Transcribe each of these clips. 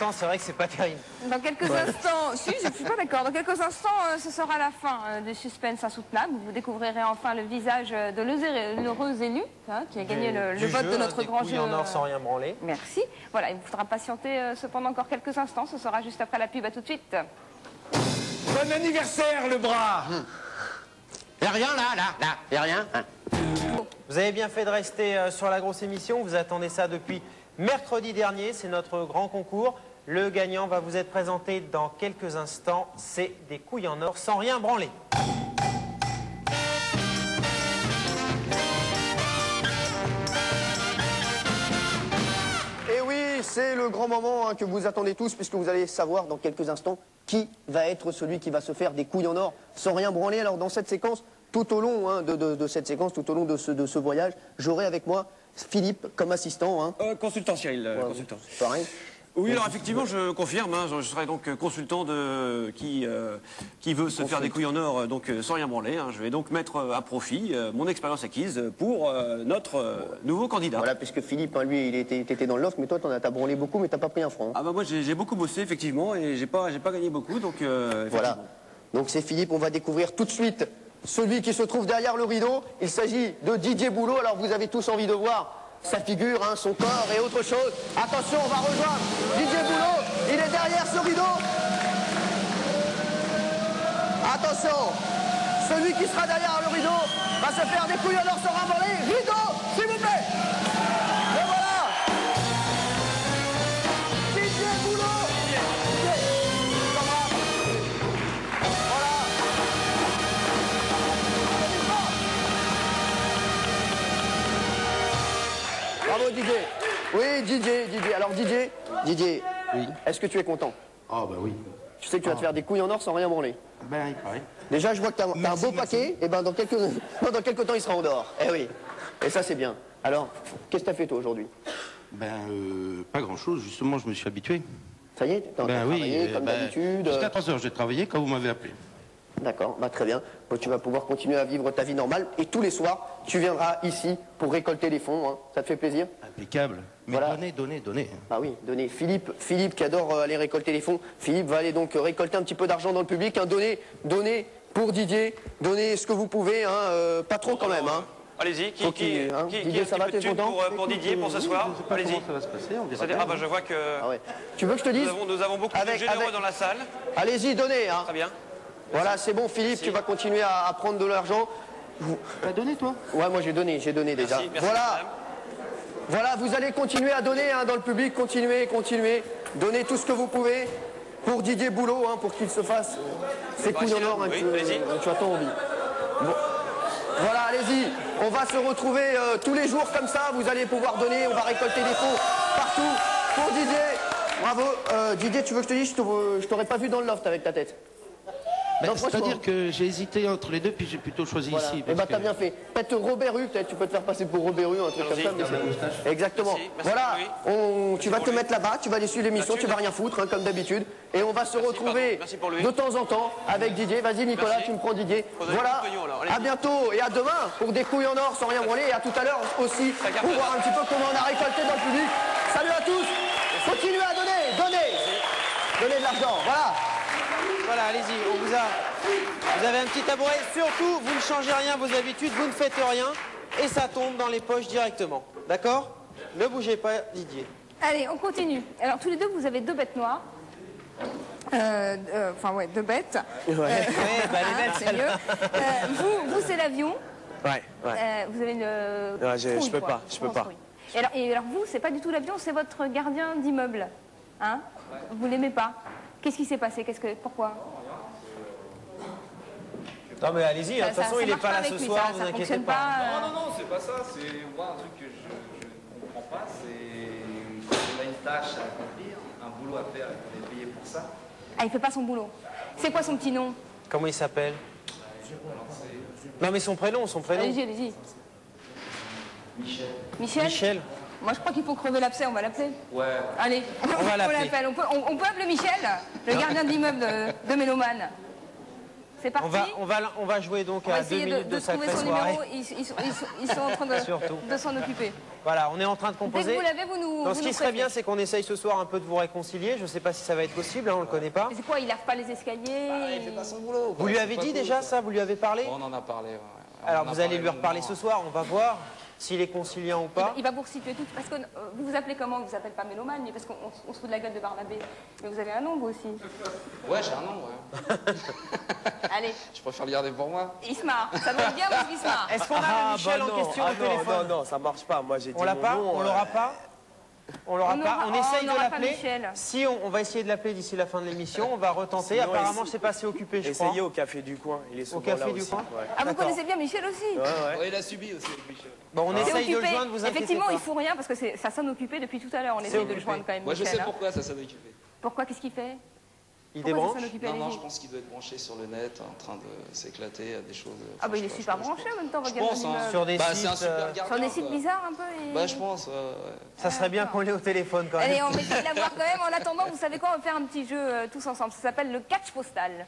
temps, c'est vrai que c'est pas terrible. Dans quelques instants, si, je suis pas d'accord. Dans quelques instants, ce sera la fin du suspense insoutenable. Vous découvrirez enfin le visage de l'heureux élu, hein, qui a gagné le vote de notre grand jeu. En or sans rien branler. Merci. Voilà, il vous faudra patienter cependant encore quelques instants. Ce sera juste après la pub. À tout de suite. Bon anniversaire, le bras. Y'a rien là, y'a rien. Hein. Vous avez bien fait de rester sur la grosse émission. Vous attendez ça depuis mercredi dernier. C'est notre grand concours. Le gagnant va vous être présenté dans quelques instants. C'est des couilles en or sans rien branler. Et oui, c'est le grand moment hein, que vous attendez tous, puisque vous allez savoir dans quelques instants qui va être celui qui va se faire des couilles en or sans rien branler. Alors dans cette séquence, tout au long hein, de cette séquence, tout au long de ce voyage, j'aurai avec moi Philippe comme assistant. Hein. Consultant, Cyril, consultant. Pareil. Oui, alors effectivement, je confirme, hein, je serai donc consultant qui veut se faire des couilles en or donc sans rien branler. Hein. Je vais donc mettre à profit mon expérience acquise pour notre nouveau candidat. Voilà, puisque Philippe, hein, lui, il était dans le loft, mais toi, t'as branlé beaucoup, mais t'as pas pris un franc. Hein. Ah bah moi, j'ai beaucoup bossé, effectivement, et j'ai pas gagné beaucoup, donc voilà. Donc c'est Philippe, on va découvrir tout de suite celui qui se trouve derrière le rideau. Il s'agit de Didier Boulot. Alors vous avez tous envie de voir sa figure, hein, son corps et autre chose. Attention, on va rejoindre Didier Boulot. Il est derrière ce rideau. Attention, celui qui sera derrière le rideau va se faire des couilles en or sans ramboler. Rideau, s'il vous plaît. Et voilà. Didier Boulot. Didier, voilà. Bravo Didier. Oui Didier. Alors Didier, oui. Est-ce que tu es content? Ah bah oui. Tu sais que tu vas te faire des couilles en or sans rien branler. Ben il paraît. Déjà je vois que t'as un beau paquet, et ben dans quelques temps il sera en dehors. Eh oui. Et ça c'est bien. Alors, qu'est-ce que t'as fait toi aujourd'hui? Ben pas grand chose, justement je me suis habitué. Ça y est, t'as travaillé comme d'habitude. Jusqu'à 3 heures j'ai travaillé quand vous m'avez appelé. D'accord, bah très bien. Bon, tu vas pouvoir continuer à vivre ta vie normale et tous les soirs, tu viendras ici pour récolter les fonds. Hein. Ça te fait plaisir? Impeccable. Mais voilà. Donnez. Ah oui, donnez. Philippe qui adore aller récolter les fonds. Philippe va aller donc récolter un petit peu d'argent dans le public. Hein. Donnez pour Didier. Donnez ce que vous pouvez. Hein. Pas trop quand même. Hein. Allez-y, Didier, ça va, t'es content pour Didier pour ce soir? Allez-y. Comment ça va se passer, on verra bien. Ah bah je vois que ah ouais. Tu veux que je te dise? Nous avons beaucoup de généreux dans la salle. Allez-y, donnez. Hein. Très bien. Voilà, c'est bon Philippe, merci. Tu vas continuer à prendre de l'argent. T'as donné toi? Ouais, moi j'ai donné déjà. Merci, Voilà, vous allez continuer à donner hein, dans le public, continuez. Donnez tout ce que vous pouvez pour Didier Boulot, hein, pour qu'il se fasse ses couilles en or. Hein, tu as ton envie. Bon. Voilà, allez-y. On va se retrouver tous les jours comme ça. Vous allez pouvoir donner, on va récolter des fonds partout pour Didier. Bravo. Didier, tu veux que je te dise, je t'aurais pas vu dans le loft avec ta tête. Ben, c'est-à-dire que j'ai hésité entre les deux, puis j'ai plutôt choisi ici. Et bah t'as bien fait. Peut-être Robert Hue, peut-être tu peux te faire passer pour Robert Hue, un truc comme ça. Mais exactement. Merci, voilà, tu vas te lui. mettre là-bas, tu vas aller suivre l'émission, tu vas rien foutre, hein, comme d'habitude. Et on va se retrouver de temps en temps avec Didier. Vas-y Nicolas, tu me prends Didier. Voilà, à bientôt et à demain pour des couilles en or sans rien branler. Et à tout à l'heure aussi pour voir un petit peu comment on a récolté dans le public. Salut à tous, continuez à donnez de l'argent, voilà. Voilà, allez-y, vous avez un petit tabouret. Surtout, vous ne changez rien à vos habitudes, vous ne faites rien et ça tombe dans les poches directement. D'accord? Ne bougez pas, Didier. Allez, on continue. Alors, tous les deux, vous avez deux bêtes noires. Enfin, ouais, deux bêtes. Ouais, bah, les bêtes, c'est mieux. Vous, c'est l'avion. Ouais. Vous avez une... Ouais, je peux pas. Et alors, vous, c'est pas du tout l'avion, c'est votre gardien d'immeuble. Hein? Vous l'aimez pas. Qu'est-ce qui s'est passé? Pourquoi? Non mais allez-y, de toute façon il n'est pas là ce soir, vous inquiétez pas. Non, c'est pas ça, c'est moi un truc que je ne comprends pas, c'est quand on a une tâche à accomplir, un boulot à faire et qu'on est payé pour ça. Ah, il fait pas son boulot. C'est quoi son petit nom? Comment il s'appelle? Non mais son prénom. Allez-y. Michel? Moi, je crois qu'il faut crever l'abcès, on va l'appeler. Ouais. Allez, on l'appelle. On peut appeler Michel, le gardien d'immeuble de Mélomane. C'est parti. On va jouer donc On va à 2 essayer minutes de trouver sacrée son soirée. numéro. Ils sont en train de s'en occuper. Voilà, on est en train de Dès que composer. vous l'avez, vous nous. Donc ce qui serait bien, c'est qu'on essaye ce soir un peu de vous réconcilier. Je ne sais pas si ça va être possible, hein, on ne le connaît pas. Mais c'est quoi, il lave pas les escaliers Il fait pas son boulot. Vous lui avez dit déjà ça? Vous lui avez parlé? On en a parlé, ouais. Alors vous allez lui reparler ce soir, on va voir s'il est conciliant ou pas. Il va vous resituer tout. Parce que vous vous appelez comment? Vous vous appelez pas Mélomane, mais parce qu'on se fout de la gueule de Barnabé. Mais vous avez un nom, vous aussi. Ouais, j'ai un nom, ouais. Allez, Je préfère le garder pour moi. il se marre. Ça doit être bien parce qu'il se marre. Est-ce qu'on a le Michel en question au téléphone? Non, ça marche pas. Moi, j'ai dit On l'a mon pas? nom, On l'aura pas? On l'aura pas. On essaye de n'aura pas l'appeler. Michel. Si on va essayer de l'appeler d'ici la fin de l'émission, on va retenter. Sinon, Apparemment, je sais pas, c'est occupé, je crois. Essayez au café du coin. Il est souvent café là du aussi. coin Ouais. Ah, vous D'accord. connaissez bien Michel aussi? Ouais, il a subi aussi, Michel. Bon, on C'est essaye de le occupé. joindre, vous inquiétez Effectivement, pas. il faut rien parce que ça sonne occupé depuis tout à l'heure. On essaye de le occupé. joindre quand même. Moi, je Michel, sais hein. pourquoi ça s'en occupé. Pourquoi? Qu'est-ce qu'il fait? Il Pourquoi ça débranche? sonne occupé? Non, Allez-y. je pense qu'il doit être branché sur le net, en train de s'éclater à des choses. Ah, bah il est je sais super pas, branché en même temps, votre Je pense, gamin hein. d'immeuble. Sur des Bah, c'est sites. un super gardien. Sur des sites quoi. bizarres un peu. Bah, je pense. Ça serait bien qu'on l'ait au téléphone quand même. Allez, on va essayer de l'avoir quand même. En attendant, vous savez quoi? On va faire un petit jeu tous ensemble. Ça s'appelle le catch postal.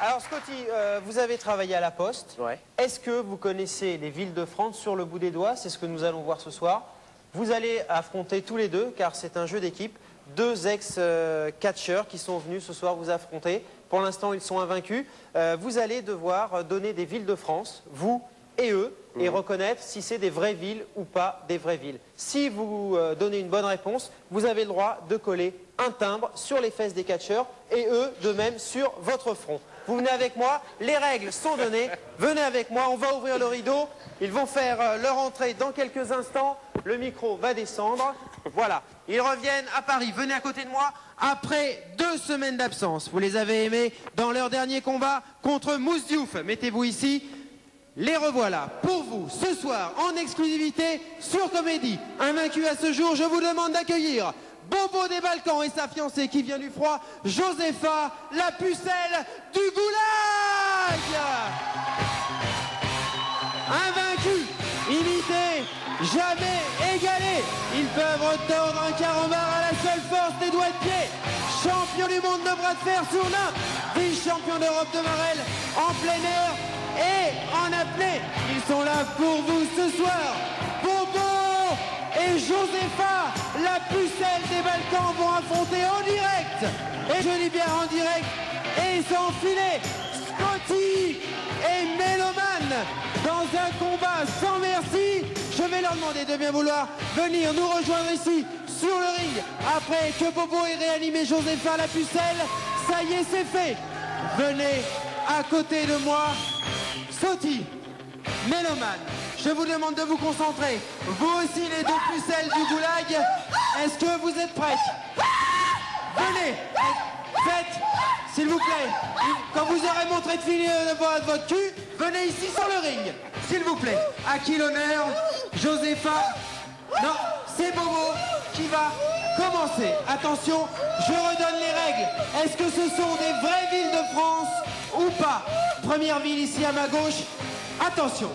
Alors Scotty, vous avez travaillé à la Poste. Ouais. Est-ce que vous connaissez les villes de France sur le bout des doigts? C'est ce que nous allons voir ce soir. Vous allez affronter tous les deux, car c'est un jeu d'équipe, deux ex-catcheurs qui sont venus ce soir vous affronter. Pour l'instant, ils sont invaincus. Vous allez devoir donner des villes de France, vous et eux, et reconnaître si c'est des vraies villes ou pas des vraies villes. Si vous donnez une bonne réponse, vous avez le droit de coller un timbre sur les fesses des catcheurs et eux de même sur votre front. Vous venez avec moi, les règles sont données, venez avec moi, on va ouvrir le rideau, ils vont faire leur entrée dans quelques instants, le micro va descendre, voilà. Ils reviennent à Paris, venez à côté de moi, après 2 semaines d'absence. Vous les avez aimés dans leur dernier combat contre Mousse Diouf. Mettez-vous ici. Les revoilà pour vous ce soir en exclusivité sur Comédie. Invaincu à ce jour, je vous demande d'accueillir Bobo des Balkans et sa fiancée qui vient du froid, Josepha, la pucelle du goulag. Invaincus, imités, jamais égalés. Ils peuvent retordre un carambar à la seule force des doigts de pied. Champion du monde de bras de fer sur l'un, vice-champion d'Europe de Marelle en plein air et en apnée. Ils sont là pour vous ce soir. Bobo et Josepha, la pucelle des Balkans, vont affronter en direct. Et je dis bien en direct. Et sans filet, Scotty et Mélomane dans un combat sans merci. Je vais leur demander de bien vouloir venir nous rejoindre ici sur le ring. Après que Bobo ait réanimé Josepha, la pucelle, ça y est, c'est fait. Venez à côté de moi. Scotty, Mélomane, je vous demande de vous concentrer. Vous aussi, les deux pucelles du goulag. Est-ce que vous êtes prêtes? Venez, faites, s'il vous plaît, quand vous aurez montré de filer votre cul, venez ici sur le ring, s'il vous plaît. À qui l'honneur? Josepha? Non, c'est Bobo qui va commencer. Attention, je redonne les règles. Est-ce que ce sont des vraies villes de France ou pas? Première ville ici à ma gauche. Attention.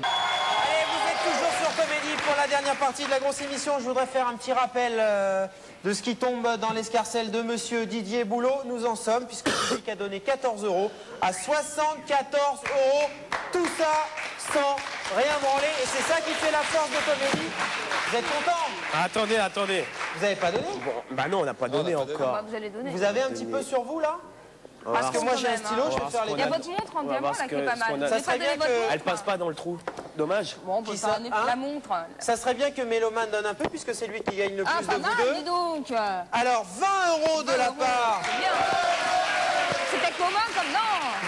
Allez, vous êtes toujours sur Comédie pour la dernière partie de la grosse émission. Je voudrais faire un petit rappel de ce qui tombe dans l'escarcelle de monsieur Didier Boulot. Nous en sommes, puisque le public a donné 14 € à 74 €. Tout ça sans rien branler. Et c'est ça qui fait la force de Comédie. Vous êtes contents? Attendez. Vous n'avez pas donné? Bon, bah non, on n'a pas donné encore. Vous allez donner. Vous avez un petit peu sur vous, là? Parce que moi, j'ai un stylo, je vais faire les Il y a dates. votre montre en On va diamant voir là ce qui est que- pas ce mal. qu'on a. Vous Ça n'avez serait pas bien donné votre que- montre? Elle passe pas dans le trou. Dommage. Bon, on peut Qui faire ça, hein la montre. Ça serait bien que Mélomane donne un peu, puisque c'est lui qui gagne le Ah, plus pas de mal, vous deux. dis donc. Alors, 20 € de la part. C'est bien. C'était commun comme non.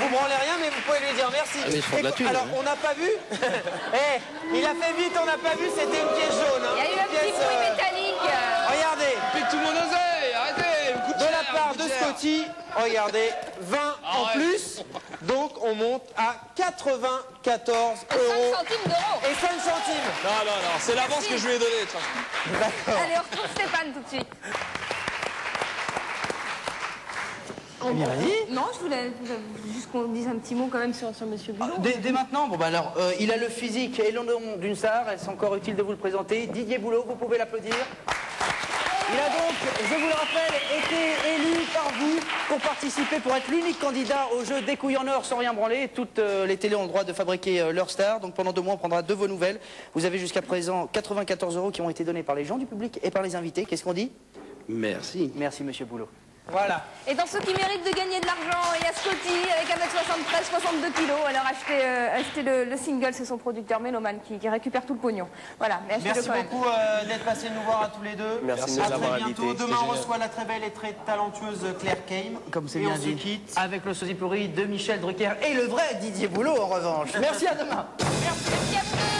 Vous branlez rien, mais vous pouvez lui dire merci. mais ils font de la thune, Alors, hein. on n'a pas vu. Il a fait vite, on n'a pas vu, c'était une pièce jaune. hein. Il y a eu Une un petit pièce, bruit métallique. Regardez, Pique tout le monde oseille, arrêtez, me coûte de la cher, part me de coûte cher. Scotty, regardez, 20 en Arrête. plus. Donc, on monte à 94 5 € centimes d'euros. et 5 centimes. Non, c'est l'avance que je lui ai donnée. D'accord. Allez, on retrouve Stéphane tout de suite. Non, je voulais juste qu'on dise un petit mot quand même sur Monsieur Bulot. Dès maintenant, bon bah alors, il a le physique et le nom d'une star, est-ce encore utile de vous le présenter? Didier Boulot, vous pouvez l'applaudir. Il a donc, je vous le rappelle, été élu par vous pour participer, pour être l'unique candidat au jeu des couilles en or sans rien branler. Toutes les télés ont le droit de fabriquer leur star, donc pendant 2 mois on prendra de vos nouvelles. Vous avez jusqu'à présent 94 € qui ont été donnés par les gens du public et par les invités. Qu'est-ce qu'on dit? Merci. Merci Monsieur Boulot. Voilà. Et dans ceux qui méritent de gagner de l'argent, il y a Scotty avec 1m73, 62 kilos. Alors achetez le single, c'est son producteur Méloman qui récupère tout le pognon. Voilà, mais achetez-le Merci quand même. beaucoup d'être passé nous voir à tous les deux. Merci de à nous avoir très bientôt. invités. Demain on reçoit la très belle et très talentueuse Claire Kame. Comme c'est et bien on se dit. quitte. Avec le sosie pourri de Michel Drucker et le vrai Didier Boulot en revanche. Merci, à demain. Merci à vous deux.